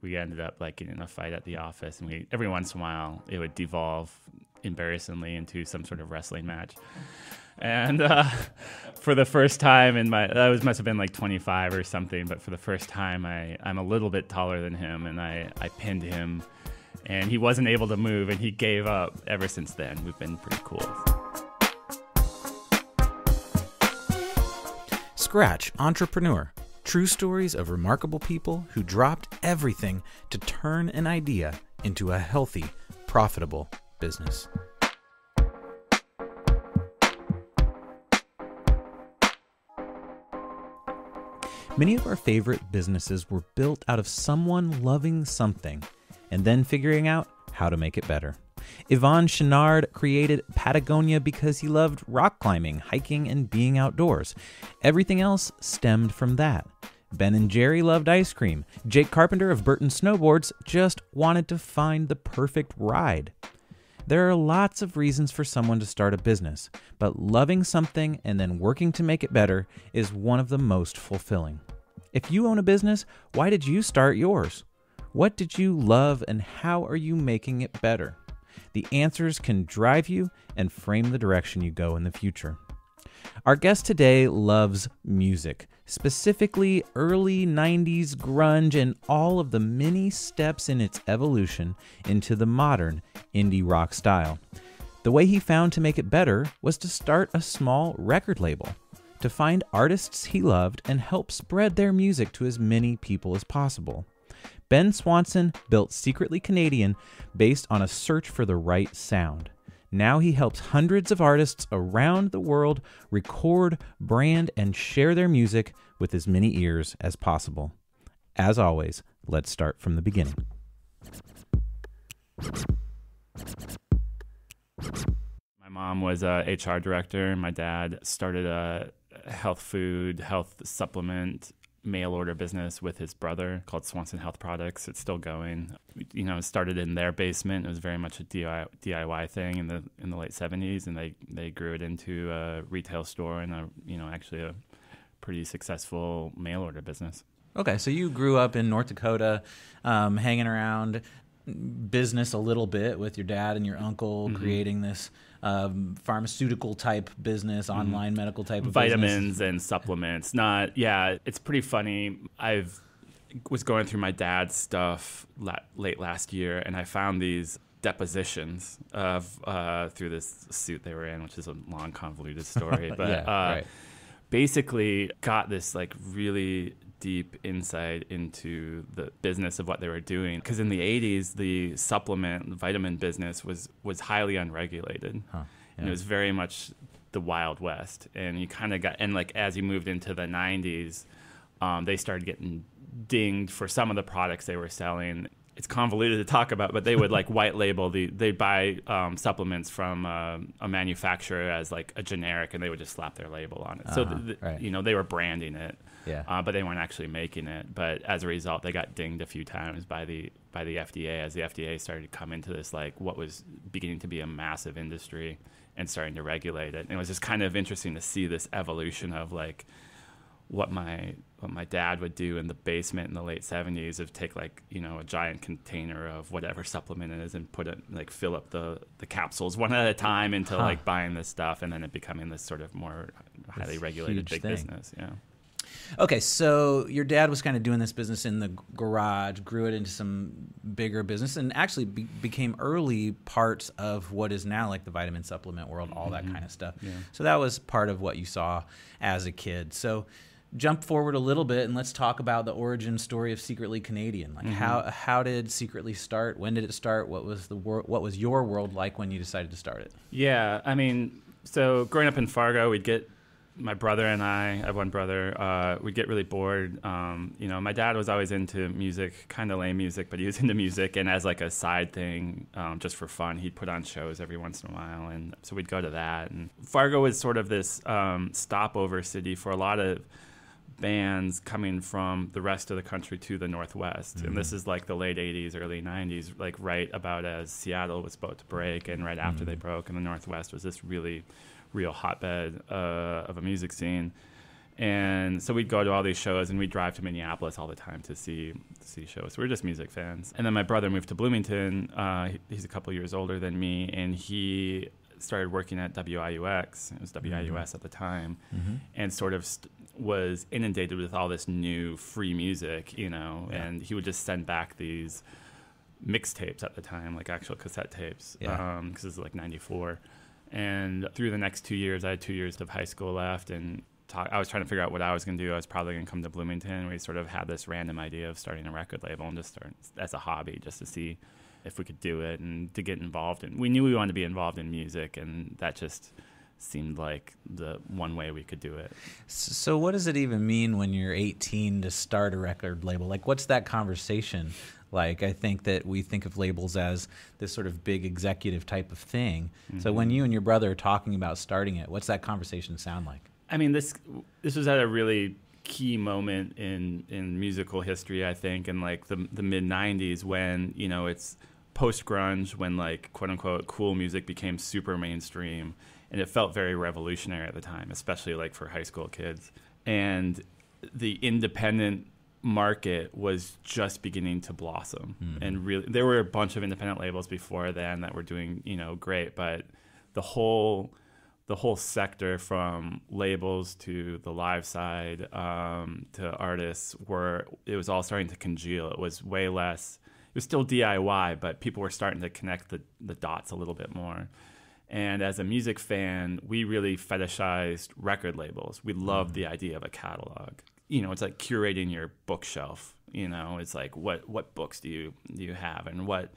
we ended up like getting in a fight at the office, and every once in a while it would devolve embarrassingly into some sort of wrestling match. And for the first time must have been like 25 or something, but for the first time I'm a little bit taller than him, and I pinned him, and he wasn't able to move, and he gave up. Ever since then, we've been pretty cool. Scratch Entrepreneur. True stories of remarkable people who dropped everything to turn an idea into a healthy, profitable business. Many of our favorite businesses were built out of someone loving something and then figuring out how to make it better. Yvon Chouinard created Patagonia because he loved rock climbing, hiking, and being outdoors. Everything else stemmed from that. Ben and Jerry loved ice cream. Jake Carpenter of Burton Snowboards just wanted to find the perfect ride. There are lots of reasons for someone to start a business, but loving something and then working to make it better is one of the most fulfilling. If you own a business, why did you start yours? What did you love, and how are you making it better? The answers can drive you and frame the direction you go in the future. Our guest today loves music, specifically early 90s grunge and all of the many steps in its evolution into the modern indie rock style. The way he found to make it better was to start a small record label, to find artists he loved and help spread their music to as many people as possible. Ben Swanson built Secretly Canadian based on a search for the right sound. Now he helps hundreds of artists around the world record, brand, and share their music with as many ears as possible. As always, let's start from the beginning. My mom was a HR director. My dad started a health supplement mail order business with his brother called Swanson Health Products. It's still going. You know, it started in their basement. It was very much a DIY thing in the late 70s, and they grew it into a retail store and actually a pretty successful mail order business. Okay, so you grew up in North Dakota, hanging around business a little bit with your dad and your uncle, creating this pharmaceutical type business, online medical type of vitamins business. And supplements. It's pretty funny. I was going through my dad's stuff late last year, and I found these depositions of through this suit they were in, which is a long, convoluted story. But right. Basically got this like really deep insight into the business of what they were doing. Because in the 80s, the vitamin business was highly unregulated. Huh. Yeah. And it was very much the Wild West. And you kind of as you moved into the 90s, they started getting dinged for some of the products they were selling. It's convoluted to talk about, but they would like white label they'd buy supplements from a manufacturer as like a generic, and they would just slap their label on it. So they were branding it, but they weren't actually making it. But as a result, they got dinged a few times by the FDA as the FDA started to come into this like what was beginning to be a massive industry and starting to regulate it. And it was just kind of interesting to see this evolution of like what my dad would do in the basement in the late 70s of take like, a giant container of whatever supplement it is and put it like fill up the capsules one at a time into like buying this stuff, and then it becoming this sort of more highly regulated big business. Yeah. Okay, so your dad was kind of doing this business in the garage, grew it into some bigger business, and actually became early parts of what is now like the vitamin supplement world, all that kind of stuff. Yeah. So that was part of what you saw as a kid. So jump forward a little bit and let's talk about the origin story of Secretly Canadian. Like how did Secretly start? When did it start? What was your world like when you decided to start it? Yeah, I mean, so growing up in Fargo, my brother and I have one brother, we'd get really bored. My dad was always into music, kind of lame music, but he was into music. And as like a side thing, just for fun, he'd put on shows every once in a while. And so we'd go to that. And Fargo was sort of this stopover city for a lot of bands coming from the rest of the country to the Northwest. And this is like the late 80s, early 90s, like right about as Seattle was about to break. And right after they broke, and the Northwest was this really real hotbed of a music scene. And so we'd go to all these shows, and we'd drive to Minneapolis all the time to see shows. We were just music fans. And then my brother moved to Bloomington. He's a couple years older than me, and he started working at WIUX. It was WIUS at the time, and sort of was inundated with all this new free music, and he would just send back these mixtapes at the time, like actual cassette tapes, because it was like 94. And through the next 2 years, I had 2 years of high school left, and I was trying to figure out what I was going to do. I was probably going to come to Bloomington. We sort of had this random idea of starting a record label and just start as a hobby, just to see if we could do it and to get involved. And we knew we wanted to be involved in music, and that just seemed like the one way we could do it. So what does it even mean when you're 18 to start a record label? Like, what's that conversation like? I think that we think of labels as this sort of big executive type of thing. So when you and your brother are talking about starting it, what's that conversation sound like? I mean, this was at a really key moment in musical history, I think, in like the mid 90s, when it's post grunge, when like quote unquote cool music became super mainstream, and it felt very revolutionary at the time, especially like for high school kids. And the independent market was just beginning to blossom, and really there were a bunch of independent labels before then that were doing great, but the whole sector, from labels to the live side to artists, it was all starting to congeal. It was way less. It was still DIY, but people were starting to connect the dots a little bit more. And as a music fan, we really fetishized record labels. We loved the idea of a catalog. It's like curating your bookshelf. It's like what books do you have, and what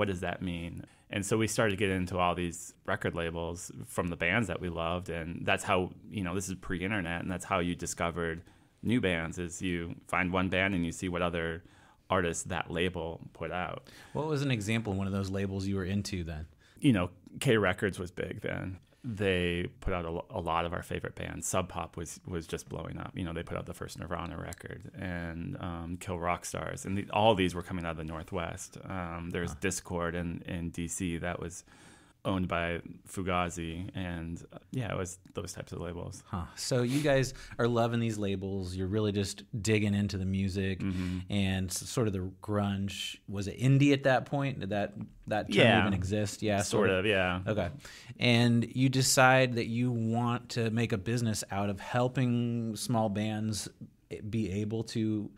does that mean? And so we started to get into all these record labels from the bands that we loved, and that's how this is pre-internet, and that's how you discovered new bands. Is you find one band and you see what other artists that label put out. What was an example of one of those labels you were into then? K Records was big then. They put out a lot of our favorite bands. Sub Pop was just blowing up. They put out the first Nirvana record, and Kill Rock Stars, and all these were coming out of the Northwest. There's Discord in DC that was owned by Fugazi, and it was those types of labels. So you guys are loving these labels. You're really just digging into the music, and sort of the grunge. Was it indie at that point? Did that term even exist? Yeah, sort of. Yeah. Okay. And you decide that you want to make a business out of helping small bands be able to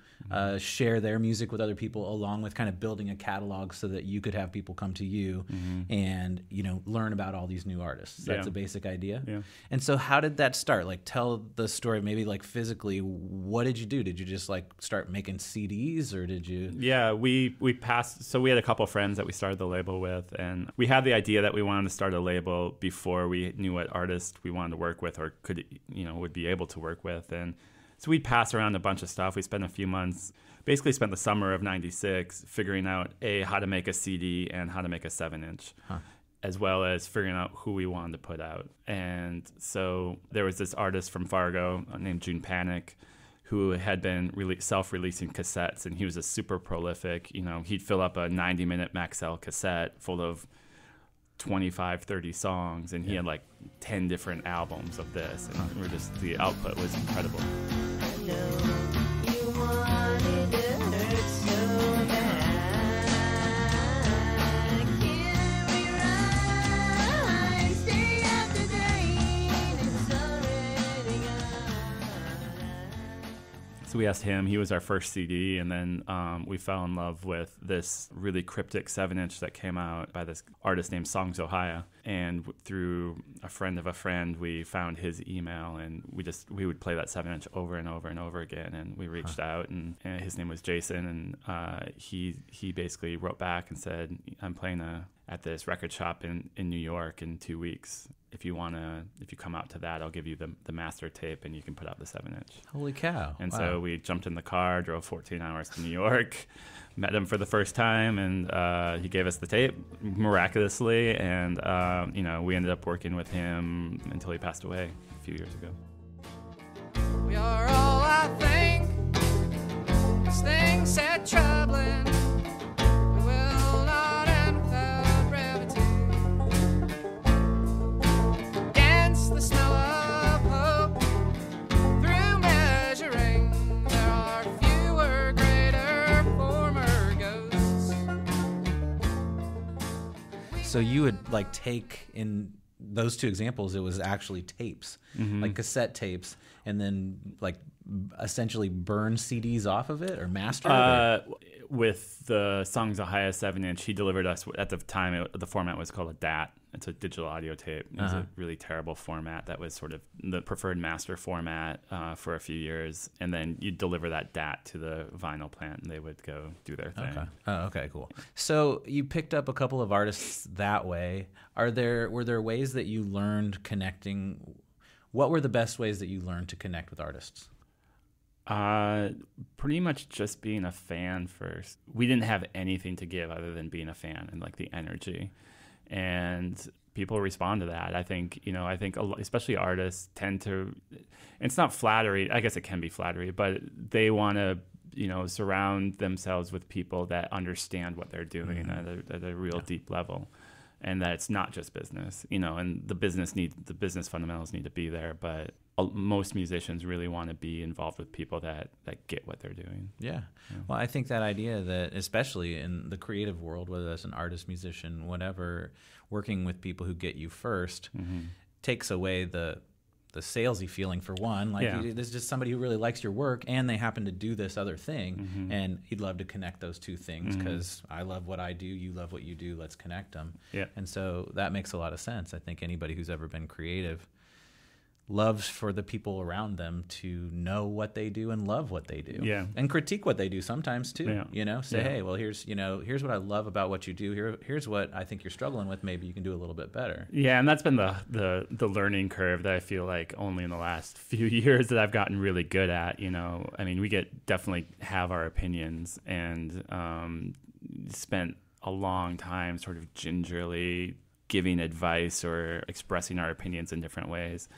share their music with other people, along with kind of building a catalog so that you could have people come to you and learn about all these new artists. That's a basic idea. Yeah. And so how did that start? Like, tell the story, maybe like physically. What did you do? Did you just like start making CDs, or did you? Yeah, we passed. So we had a couple friends that we started the label with, and we had the idea that we wanted to start a label before we knew what artist we wanted to work with, or could would be able to work with. And so we'd pass around a bunch of stuff. We spent a few months, basically spent the summer of '96 figuring out how to make a CD and how to make a 7-inch, as well as figuring out who we wanted to put out. And so there was this artist from Fargo named June Panic, who had been self-releasing cassettes, and he was a super prolific. He'd fill up a 90-minute Maxell cassette full of 25, 30 songs, and he had like 10 different albums of this, and the output was incredible. So we asked him. He was our first CD, and then we fell in love with this really cryptic 7-inch that came out by this artist named Songs Ohio. And through a friend of a friend, we found his email, and we would play that 7-inch over and over and over again. And we reached out, and his name was Jason, and he basically wrote back and said, "I'm playing at this record shop in New York in 2 weeks. If you come out to that, I'll give you the master tape, and you can put out the 7-inch." Holy cow! And so we jumped in the car, drove 14 hours to New York, met him for the first time, and he gave us the tape miraculously, and we ended up working with him until he passed away a few years ago. We are all, I think, this thing said troubling. The smell of hope through So you would like take in those two examples, it was actually tapes, like cassette tapes, and then like essentially burn CDs off of it or master it? With the songs of highest 7-inch, he delivered us, at the time, the format was called a DAT. It's a digital audio tape. It was a really terrible format that was sort of the preferred master format for a few years. And then you'd deliver that DAT to the vinyl plant, and they would go do their thing. Okay. Oh, okay, cool. So you picked up a couple of artists that way. Were there ways that you learned connecting? What were the best ways that you learned to connect with artists? Pretty much just being a fan first. We didn't have anything to give other than being a fan and like the energy, and people respond to that. I think especially artists tend to. It's not flattery. I guess it can be flattery, but they want to surround themselves with people that understand what they're doing at a real deep level, and that it's not just business. And the business fundamentals need to be there, but most musicians really want to be involved with people that get what they're doing. Yeah. Well, I think that idea that, especially in the creative world, whether that's an artist, musician, whatever, working with people who get you first takes away the salesy feeling, for one. Like, there's just somebody who really likes your work, and they happen to do this other thing, and he'd love to connect those two things because I love what I do, you love what you do, let's connect them. Yeah. And so that makes a lot of sense. I think anybody who's ever been creative loves for the people around them to know what they do and love what they do, and critique what they do sometimes too. Say, hey, well, here's what I love about what you do. Here's what I think you're struggling with. Maybe you can do a little bit better. Yeah, and that's been the learning curve that I feel like only in the last few years that I've gotten really good at. I mean, we definitely have our opinions, and spent a long time sort of gingerly giving advice or expressing our opinions in different ways.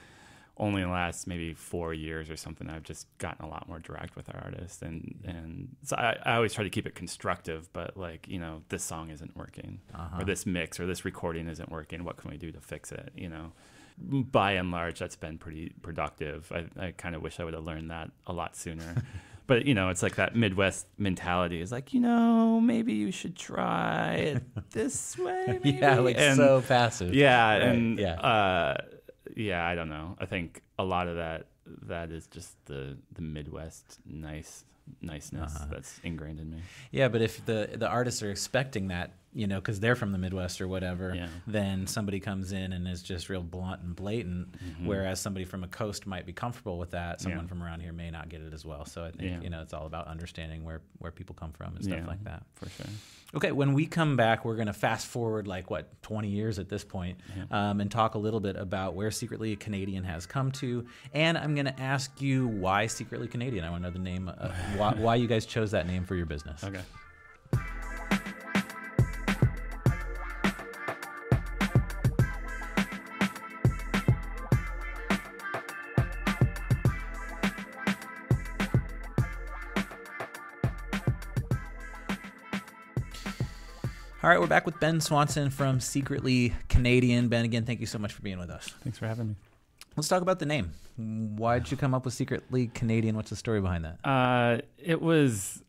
Only in the last maybe 4 years or something, I've just gotten a lot more direct with our artists, and so I always try to keep it constructive. But like, this song isn't working, or this mix or this recording isn't working. What can we do to fix it? By and large, that's been pretty productive. I kind of wish I would have learned that a lot sooner. But it's like that Midwest mentality is like, maybe you should try it this way. Maybe. So passive. Yeah, right. I don't know. I think a lot of that is just the Midwest niceness that's ingrained in me. Yeah, but if the artists are expecting that, because they're from the Midwest or whatever, then somebody comes in and is just real blunt and blatant, whereas somebody from a coast might be comfortable with that. Someone from around here may not get it as well. So I think, it's all about understanding where people come from and stuff like that. For sure. Okay, when we come back, we're going to fast forward 20 years at this point, and talk a little bit about where Secretly Canadian has come to. And I'm going to ask you why Secretly Canadian. I want to know the name, why you guys chose that name for your business. Okay. All right, we're back with Ben Swanson from Secretly Canadian. Ben, again, thank you so much for being with us. Thanks for having me. Let's talk about the name. Why did you come up with Secretly Canadian? What's the story behind that? It was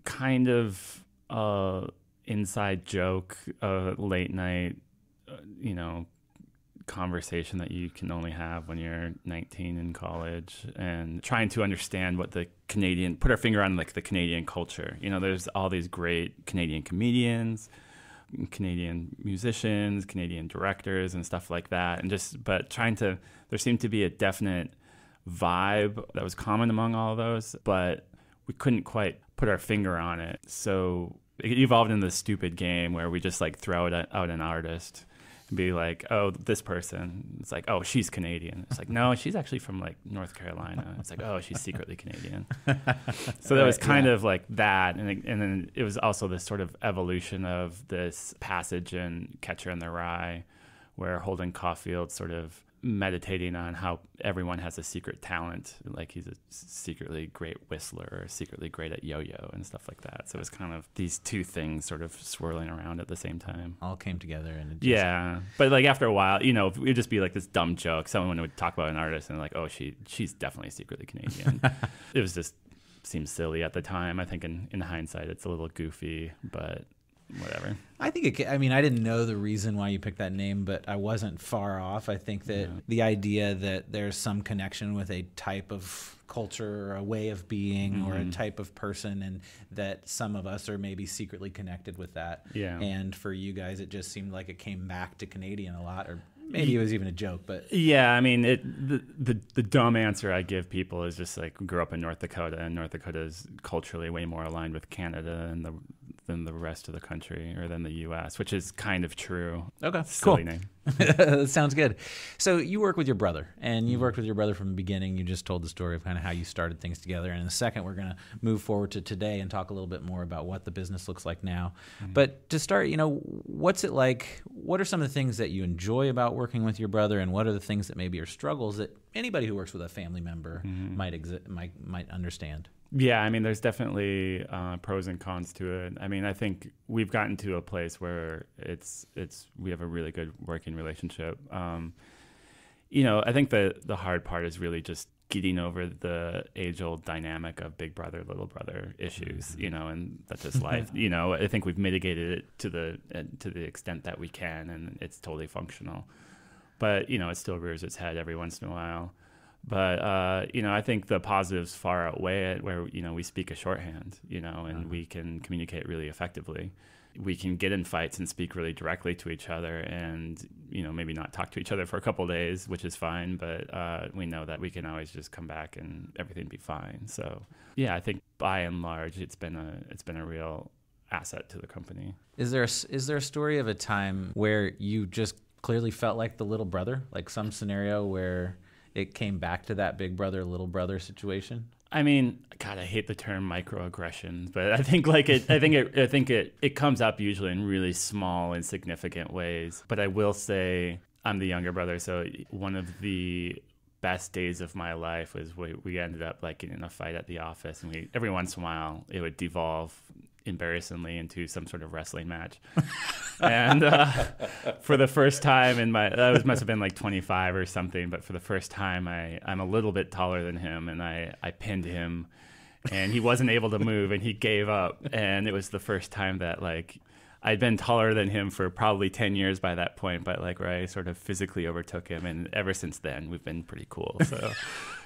kind of an inside joke, a late night, conversation that you can only have when you're 19 in college, and trying to understand what put our finger on the Canadian culture. There's all these great Canadian comedians, Canadian musicians, Canadian directors and stuff like that. But there seemed to be a definite vibe that was common among all of those, but we couldn't quite put our finger on it. So it evolved into this stupid game where we just throw out an artist and be like, oh, this person. It's like, oh, she's Canadian. It's like, no, she's actually from North Carolina. It's like, oh, she's secretly Canadian. So that was kind of like that. And then it was also this sort of evolution of this passage in Catcher in the Rye where Holden Caulfield sort of meditating on how everyone has a secret talent, like he's a secretly great whistler or secretly great at yo-yo and stuff like that. So it was kind of these two things sort of swirling around at the same time. All came together. And but like after a while, it would just be like this dumb joke. Someone would talk about an artist and like, oh, she's definitely secretly Canadian. It was just seemed silly at the time. I think in hindsight it's a little goofy, but whatever. I think I mean, I didn't know the reason why you picked that name, but I wasn't far off. I think that the idea that there's some connection with a type of culture or a way of being or a type of person, and that some of us are maybe secretly connected with that. Yeah. And for you guys, it just seemed like it came back to Canadian a lot, or maybe it was even a joke, but yeah, I mean, the dumb answer I give people is just like, we grew up in North Dakota, and North Dakota is culturally way more aligned with Canada than the rest of the country, or than the U.S., which is kind of true. Okay, Silly cool. name. That sounds good. So you work with your brother, and you've worked with your brother from the beginning. You just told the story of kind of how you started things together. And in a second, we're going to move forward to today and talk a little bit more about what the business looks like now. But to start, what's it like? What are some of the things that you enjoy about working with your brother, and what are the things that maybe are struggles that anybody who works with a family member might understand? Yeah, I mean, there's definitely pros and cons to it. I mean, I think we've gotten to a place where we have a really good working relationship. I think the hard part is really just getting over the age-old dynamic of big brother, little brother issues, and that's just life. I think we've mitigated it to the extent that we can, and it's totally functional. But, it still rears its head every once in a while. But, I think the positives far outweigh it, where, we speak a shorthand, and we can communicate really effectively. We can get in fights and speak really directly to each other, and, maybe not talk to each other for a couple of days, which is fine. But we know that we can always just come back and everything be fine. So, yeah, I think by and large, it's been a real asset to the company. Is there a story of a time where you just clearly felt like the little brother, like some scenario where it came back to that big brother, little brother situation? I mean, God, I hate the term microaggressions, but I think it comes up usually in really small, insignificant ways. But I will say I'm the younger brother, so one of the best days of my life was we ended up like getting in a fight at the office, and every once in a while it would devolve embarrassingly into some sort of wrestling match. And for the first time that must have been like 25 or something, but for the first time I'm a little bit taller than him, and I pinned him, and he wasn't able to move, and he gave up. And it was the first time that like I'd been taller than him for probably 10 years by that point, but like where I sort of physically overtook him. And ever since then, we've been pretty cool. So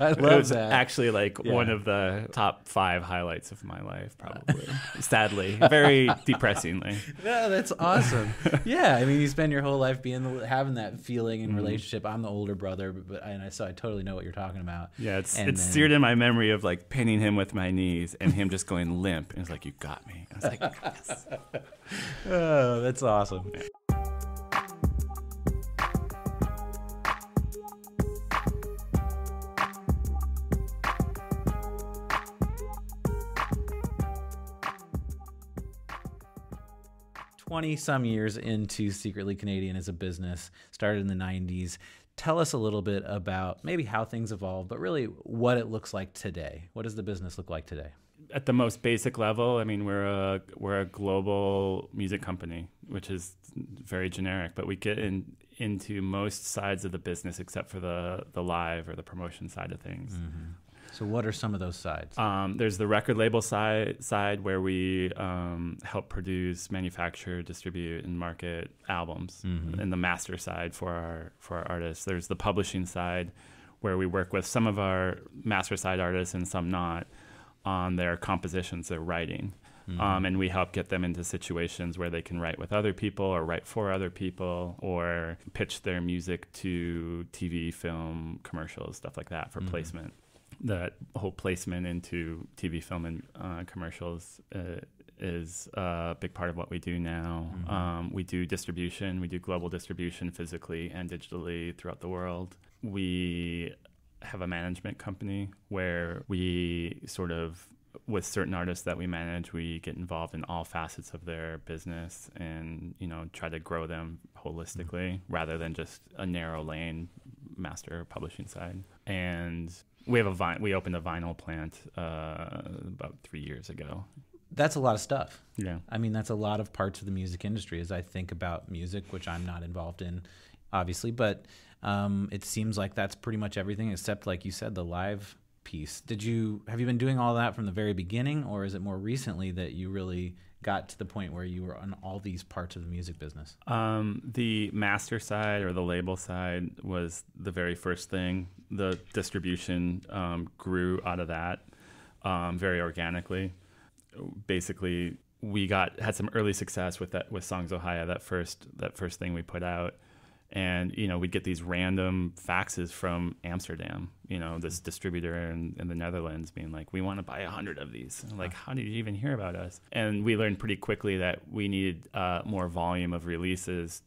I love it was that. actually like one of the top 5 highlights of my life, probably. Sadly, very depressingly. No, that's awesome. Yeah, I mean, you spend your whole life having that feeling and relationship. I'm the older brother, so I totally know what you're talking about. Yeah, it's seared in my memory of like pinning him with my knees and him just going limp. And it's like, you got me. I was like, yes. Oh, that's awesome. Yeah. Some years into Secretly Canadian as a business, started in the 90s. Tell us a little bit about maybe how things evolved, but really what it looks like today. What does the business look like today? At the most basic level, I mean, we're a global music company, which is very generic, but we get into most sides of the business except for the live or the promotion side of things. Mm-hmm. So what are some of those sides? There's the record label side where we help produce, manufacture, distribute, and market albums, and the master side for our artists. There's the publishing side where we work with some of our master side artists and some not on their compositions, their writing. And we help get them into situations where they can write with other people or write for other people or pitch their music to TV, film, commercials, stuff like that for placement. That whole placement into TV, film, and commercials is a big part of what we do now. We do distribution. We do global distribution physically and digitally throughout the world. We have a management company where we sort of, with certain artists that we manage, we get involved in all facets of their business and, try to grow them holistically rather than just a narrow lane master publishing side. And we opened a vinyl plant about 3 years ago. That's a lot of stuff. Yeah. I mean, that's a lot of parts of the music industry as I think about music, which I'm not involved in, obviously, but it seems like that's pretty much everything except, like you said, the live piece. Have you been doing all that from the very beginning, or is it more recently that you really got to the point where you were on all these parts of the music business? The master side or the label side was the very first thing. The distribution grew out of that very organically. Basically, we had some early success with Songs Ohio, that first thing we put out. And, we'd get these random faxes from Amsterdam, this distributor in the Netherlands being like, we want to buy 100 of these. I'm like, how did you even hear about us? And we learned pretty quickly that we needed more volume of releases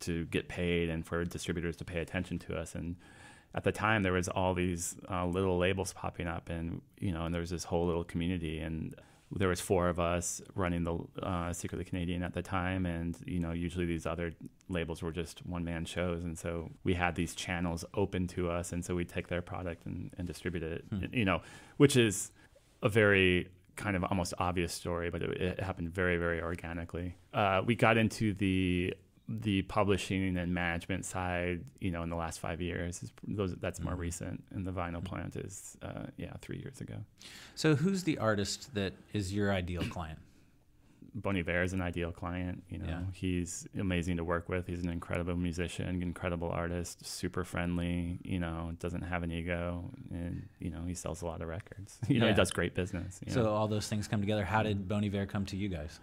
to get paid and for distributors to pay attention to us. And at the time, there was all these little labels popping up and there was this whole little community. And there was 4 of us running the Secretly Canadian at the time, and usually these other labels were just one-man shows, and so we had these channels open to us, and so we'd take their product and distribute it, which is a very kind of almost obvious story, but it happened very, very organically. We got into the publishing and management side, in the last 5 years. That's more recent, and the vinyl plant is 3 years ago. So who's the artist that is your ideal client? Bon Iver is an ideal client. He's amazing to work with. He's an incredible musician, incredible artist, super friendly, doesn't have an ego, and, he sells a lot of records. He does great business. So all those things come together. How did Bon Iver come to you guys?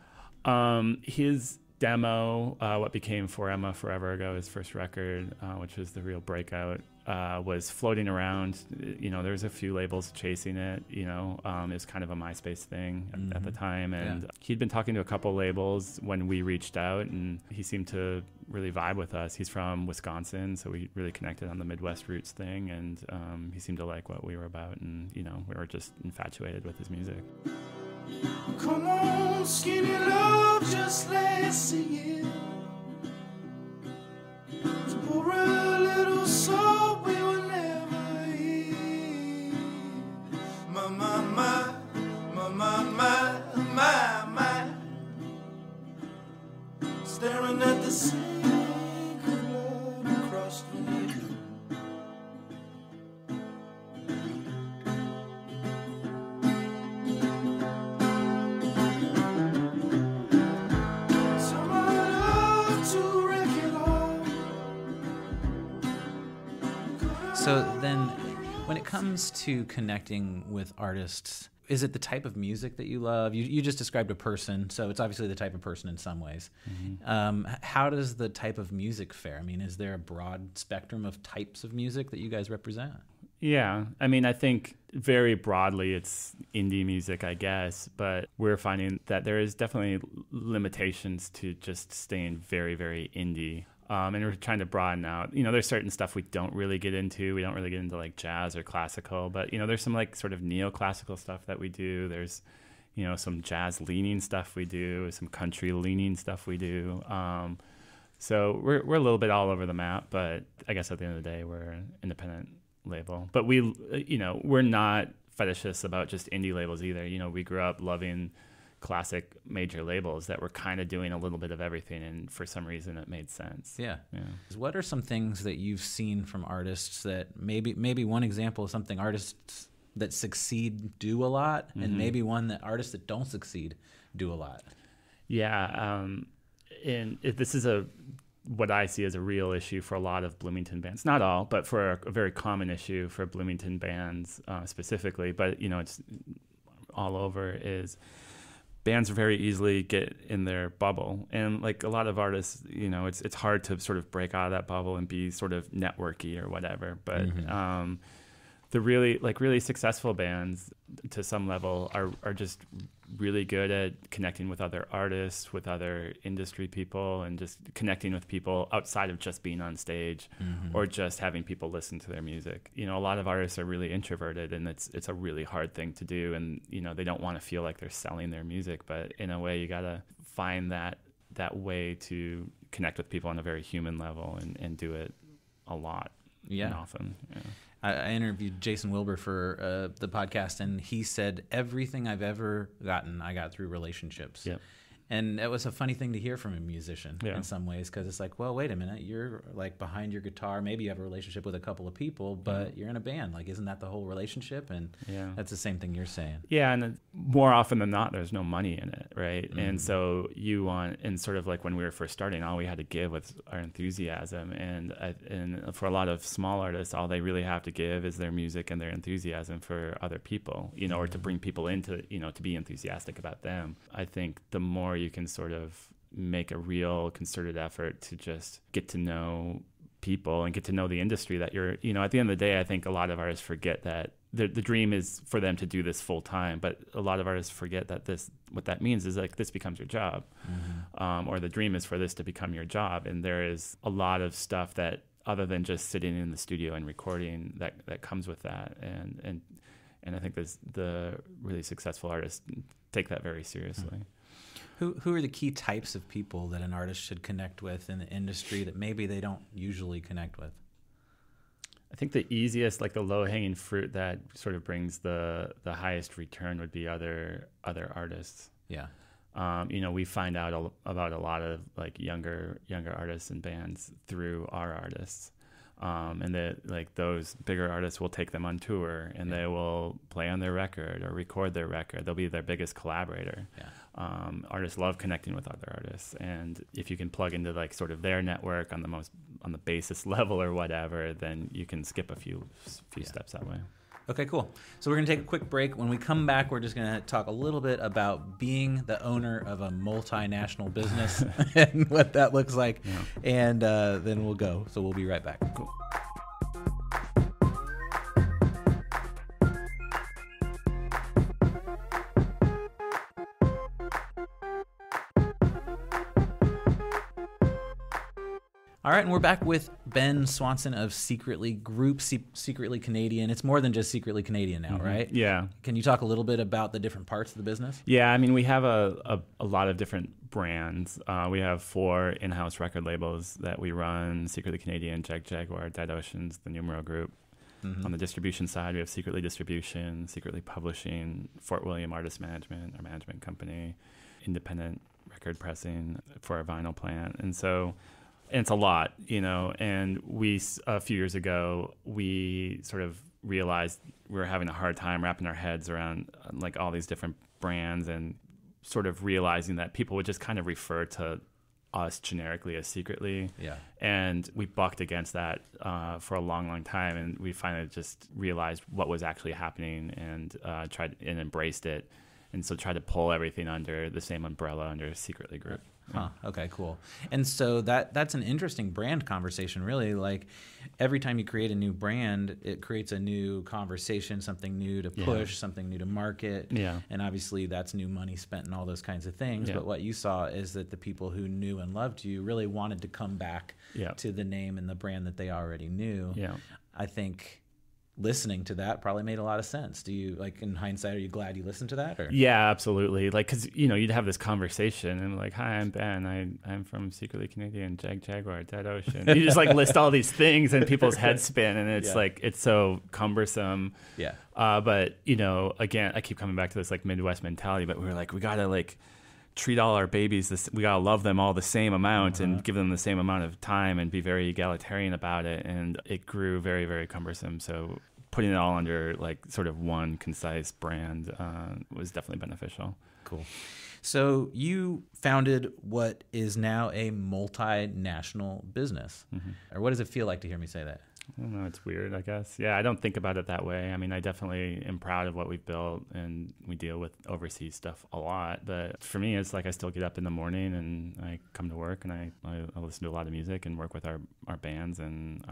His demo, what became For Emma Forever Ago, his first record, which was the real breakout, was floating around. There's a few labels chasing it. It was kind of a MySpace thing at the time, and he'd been talking to a couple labels when we reached out, and he seemed to really vibe with us. He's from Wisconsin, so we really connected on the Midwest roots thing, and he seemed to like what we were about, and we were just infatuated with his music. Come on, skinny love, just let's sing it. To pour a little salt we will never eat. My, staring at the sink of blood across the needle. So then, when it comes to connecting with artists, is it the type of music that you love? You just described a person, so it's obviously the type of person in some ways. How does the type of music fare? I mean, is there a broad spectrum of types of music that you guys represent? Yeah. I mean, I think very broadly it's indie music, I guess, but we're finding that there is definitely limitations to just staying very, very indie. And we're trying to broaden out. There's certain stuff we don't really get into. We don't really get into like jazz or classical, but there's some like sort of neoclassical stuff that we do. There's some jazz leaning stuff we do, some country leaning stuff we do. So we're a little bit all over the map, but I guess at the end of the day we're an independent label. But we're not fetishists about just indie labels either. We grew up loving classic major labels that were kind of doing a little bit of everything, and for some reason it made sense. Yeah. What are some things that you've seen from artists that maybe one example of something artists that succeed do a lot, and maybe one that artists that don't succeed do a lot? Yeah, and this is what I see as a real issue for a lot of Bloomington bands. Not all, but for a very common issue for Bloomington bands specifically, but it's all over, is bands very easily get in their bubble, and like a lot of artists, it's hard to sort of break out of that bubble and be sort of networky or whatever. But the really successful bands to some level are just really good at connecting with other artists, with other industry people, and just connecting with people outside of just being on stage or just having people listen to their music. A lot of artists are really introverted, and it's a really hard thing to do, and they don't want to feel like they're selling their music, but in a way you gotta find that way to connect with people on a very human level and do it a lot and often. I interviewed Jason Wilbur for the podcast, and he said, everything I've ever gotten, I got through relationships. Yep. And it was a funny thing to hear from a musician Yeah. in some ways, because it's like, well, wait a minute, you're like behind your guitar. Maybe you have a relationship with a couple of people, but you're in a band. Like, isn't that the whole relationship? And Yeah. that's the same thing you're saying. Yeah, and more often than not, there's no money in it, right? And so you want, and sort of like when we were first starting, all we had to give was our enthusiasm. And for a lot of small artists, all they really have to give is their music and their enthusiasm for other people, you know, or to bring people into, you know, to be enthusiastic about them. I think the more you can sort of make a real concerted effort to just get to know people and get to know the industry that you're, you know, at the end of the day, I think a lot of artists forget that the dream is for them to do this full time, but a lot of artists forget that what that means is like this becomes your job, or the dream is for this to become your job. And there is a lot of stuff that other than just sitting in the studio and recording that comes with that. And I think the really successful artists take that very seriously. Who are the key types of people that an artist should connect with in the industry that maybe they don't usually connect with? I think the easiest, like the low-hanging fruit that sort of brings the highest return would be other artists. Yeah. You know, we find out about a lot of like younger artists and bands through our artists. And that like those bigger artists will take them on tour and they will play on their record or record their record. They'll be their biggest collaborator. Yeah. Artists love connecting with other artists, and if you can plug into like sort of their network on the basis level or whatever, then you can skip a few steps that way. Okay, cool. So we're going to take a quick break. When we come back, we're just going to talk a little bit about being the owner of a multinational business and what that looks like. Yeah. And then we'll go. So we'll be right back. Cool. All right, and we're back with Ben Swanson of Secretly Canadian. It's more than just Secretly Canadian now, right? Yeah. Can you talk a little bit about the different parts of the business? Yeah, I mean, we have a lot of different brands. We have 4 in-house record labels that we run: Secretly Canadian, Jaguar, Dead Oceans, the Numero Group. On the distribution side, we have Secretly Distribution, Secretly Publishing, Fort William Artist Management, our management company, independent record pressing for our vinyl plant. And so it's a lot, you know, and a few years ago, we sort of realized we were having a hard time wrapping our heads around like all these different brands, and sort of realizing that people would just kind of refer to us generically as Secretly. Yeah. And we bucked against that for a long, long time, and we finally just realized what was actually happening and tried and embraced it. And so tried to pull everything under the same umbrella under Secretly Group. Huh. Okay, cool. And so that's an interesting brand conversation, really. Like every time you create a new brand, it creates a new conversation, something new to push, something new to market. Yeah. And obviously that's new money spent and all those kinds of things. Yeah. But what you saw is that the people who knew and loved you really wanted to come back to the name and the brand that they already knew. Yeah. I think listening to that probably made a lot of sense. Do you, like, in hindsight, are you glad you listened to that? Or? Yeah, absolutely. Like, because, you know, you'd have this conversation and like, hi, I'm Ben. I'm from Secretly Canadian, Jaguar, Dead Ocean. You just like list all these things and people's heads spin, and it's like, it's so cumbersome. Yeah. But, you know, again, I keep coming back to this like Midwest mentality, but we were like, we got to like treat all our babies we gotta love them all the same amount and give them the same amount of time and be very egalitarian about it. And it grew very, very cumbersome. So putting it all under like sort of one concise brand was definitely beneficial. Cool. So you founded what is now a multinational business. Or what does it feel like to hear me say that? I don't know. It's weird, I guess. Yeah, I don't think about it that way. I mean, I definitely am proud of what we've built, and we deal with overseas stuff a lot. But for me, it's like I still get up in the morning and I come to work and I listen to a lot of music and work with our bands and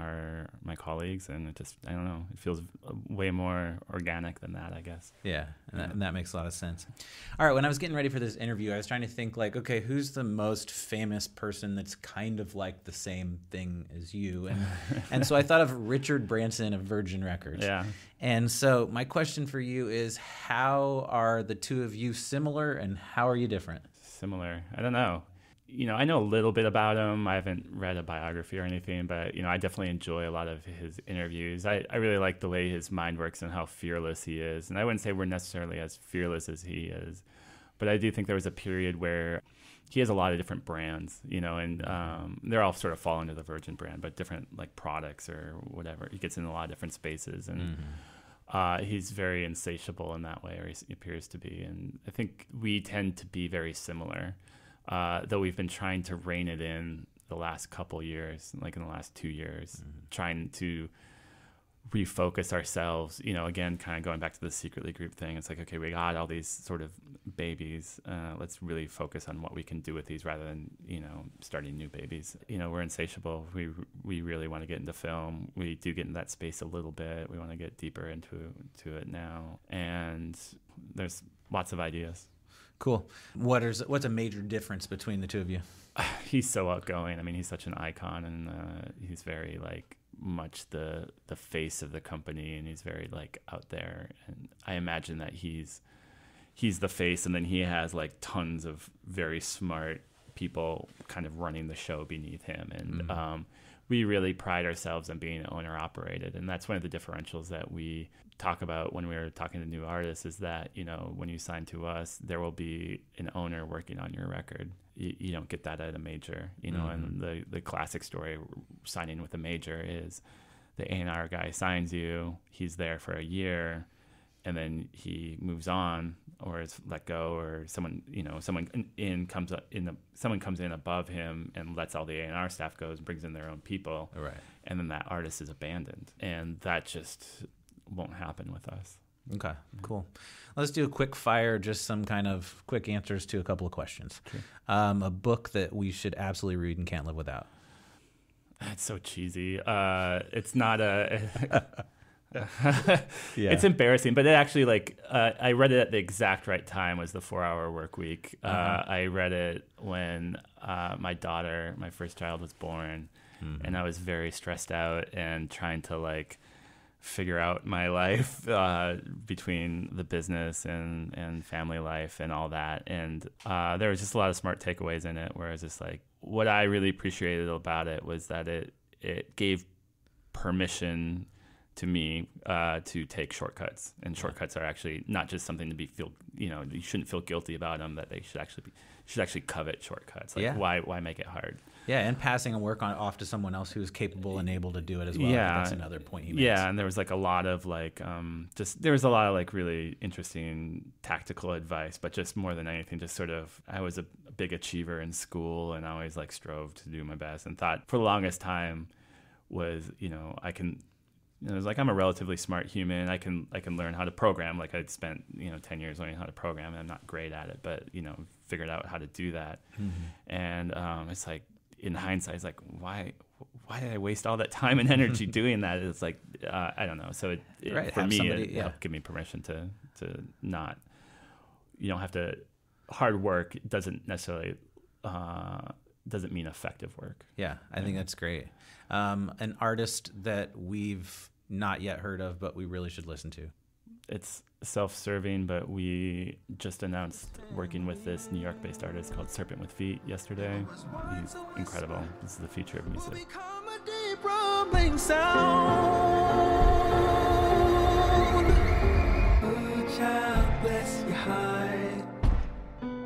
my colleagues. And it just, I don't know, it feels way more organic than that, I guess. Yeah, and that makes a lot of sense. All right, when I was getting ready for this interview, I was trying to think like, okay, who's the most famous person that's kind of like the same thing as you? And so I thought of Richard Branson of Virgin Records. Yeah. And so my question for you is, how are the two of you similar and how are you different? Similar. I don't know. You know, I know a little bit about him. I haven't read a biography or anything, but, you know, I definitely enjoy a lot of his interviews. I really like the way his mind works and how fearless he is. And I wouldn't say we're necessarily as fearless as he is, but I do think there was a period where he has a lot of different brands, and they're all sort of fall under the Virgin brand, but different like products or whatever. He gets in a lot of different spaces, and he's very insatiable in that way, or he appears to be. And I think we tend to be very similar, though we've been trying to rein it in the last couple years, like in the last 2 years, trying to refocus ourselves, again, kind of going back to the secretly group thing. It's like, okay, we got all these sort of babies. Let's really focus on what we can do with these rather than, starting new babies. We're insatiable. We really want to get into film. We do get in that space a little bit. We want to get deeper into it now. And there's lots of ideas. Cool. What's a major difference between the two of you? He's so outgoing. I mean, he's such an icon, and he's very much the face of the company, and he's very out there. And I imagine that he's the face, and then he has tons of very smart people kind of running the show beneath him. And we really pride ourselves on being owner operated, and that's one of the differentials that we talk about when we're talking to new artists, is that when you sign to us, there will be an owner working on your record. You don't get that at a major, and the classic story signing with a major is the A&R guy signs you, he's there for a year, and then he moves on or is let go, or someone comes in above him and lets all the A&R staff go and brings in their own people. Right. And then that artist is abandoned, and that just won't happen with us. Okay, cool. Let's do a quick fire, just some kind of quick answers to a couple of questions. Sure. A book that we should absolutely read and can't live without. That's so cheesy. It's not a... Yeah. It's embarrassing, but it actually I read it at the exact right time, was the 4-Hour Work Week. I read it when my first child was born, and I was very stressed out and trying to figure out my life between the business and family life and all that. And there was just a lot of smart takeaways in it, where it's just what I really appreciated about it was that it gave permission to me to take shortcuts, and shortcuts are actually not just something to be you shouldn't feel guilty about them, that they should actually covet shortcuts. Why make it hard? Yeah, and passing a work off to someone else who's capable and able to do it as well. Yeah, that's another point he makes. Yeah, and there was a lot of there was a lot of really interesting tactical advice, but just more than anything, just sort of, I was a big achiever in school, and I always strove to do my best, and thought for the longest time was I can. It was I'm a relatively smart human. I can learn how to program. I'd spent 10 years learning how to program, and I'm not great at it, but figured out how to do that. And it's in hindsight, it's why did I waste all that time and energy doing that? It's I don't know. So for me, it helped give me permission to not, you don't have to. Hard work doesn't necessarily doesn't mean effective work. Yeah, I think that's great. An artist that we've not yet heard of, but we really should listen to. It's self-serving, but we just announced working with this New York-based artist called Serpent with Feet yesterday. He's incredible. This is the future of music. Become a deep rumbling sound. Oh, child, bless your heart.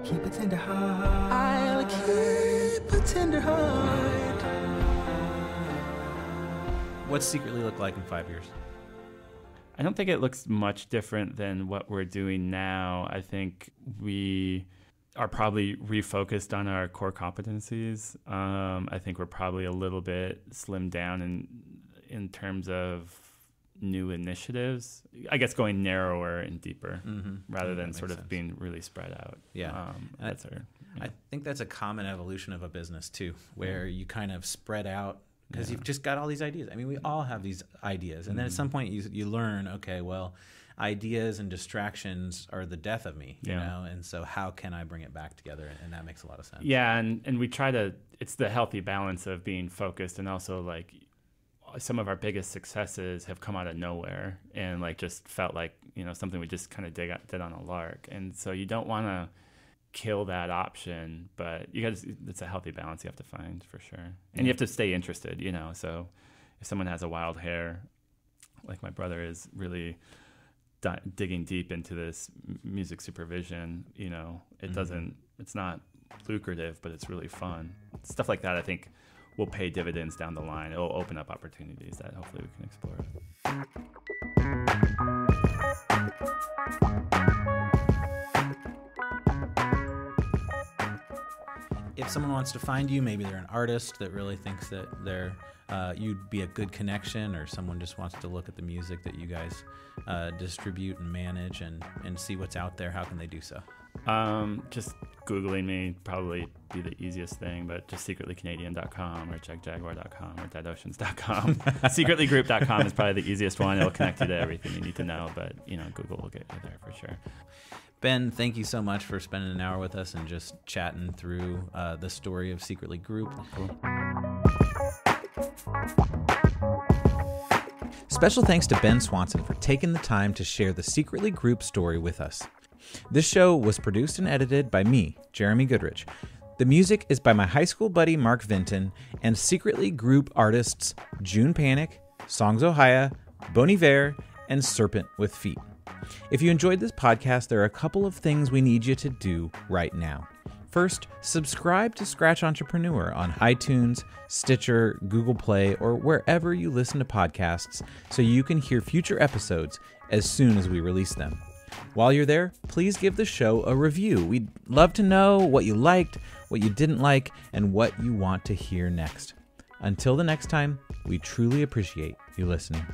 Keep a tender heart. I'll keep a tender heart. What's Secretly look like in 5 years? I don't think it looks much different than what we're doing now. I think we are probably refocused on our core competencies. I think we're probably a little bit slimmed down in terms of new initiatives. I guess going narrower and deeper rather than sort of being really spread out. Yeah. I think that's a common evolution of a business too, where you kind of spread out because you've just got all these ideas. I mean, we all have these ideas. And then at some point you learn, okay, well, ideas and distractions are the death of me, you know? And so how can I bring it back together? And that makes a lot of sense. Yeah. And we try to, it's the healthy balance of being focused, and also some of our biggest successes have come out of nowhere and just felt something we just kind of did on a lark. And so you don't want to kill that option, but it's a healthy balance you have to find, for sure. And you have to stay interested, so if someone has a wild hair, like my brother is really digging deep into this music supervision, it doesn't, it's not lucrative, but it's really fun. Stuff like that, I think, will pay dividends down the line. It will open up opportunities that hopefully we can explore. If someone wants to find you, maybe they're an artist that really thinks that you'd be a good connection, or someone just wants to look at the music that you guys distribute and manage and see what's out there, how can they do so? Just Googling me probably be the easiest thing, but just secretlycanadian.com or checkjaguar.com or deadoceans.com. Secretlygroup.com is probably the easiest one. It'll connect you to everything you need to know, but Google will get you there for sure. Ben, thank you so much for spending an hour with us and just chatting through the story of Secretly Group. Cool. Special thanks to Ben Swanson for taking the time to share the Secretly Group story with us. This show was produced and edited by me, Jeremy Goodrich. The music is by my high school buddy Mark Vinton and Secretly Group artists June Panic, Songs Ohio, Bon Iver, and Serpent with Feet. If you enjoyed this podcast, there are a couple of things we need you to do right now. First, subscribe to Scratch Entrepreneur on iTunes, Stitcher, Google Play, or wherever you listen to podcasts so you can hear future episodes as soon as we release them. While you're there, please give the show a review. We'd love to know what you liked, what you didn't like, and what you want to hear next. Until the next time, we truly appreciate you listening.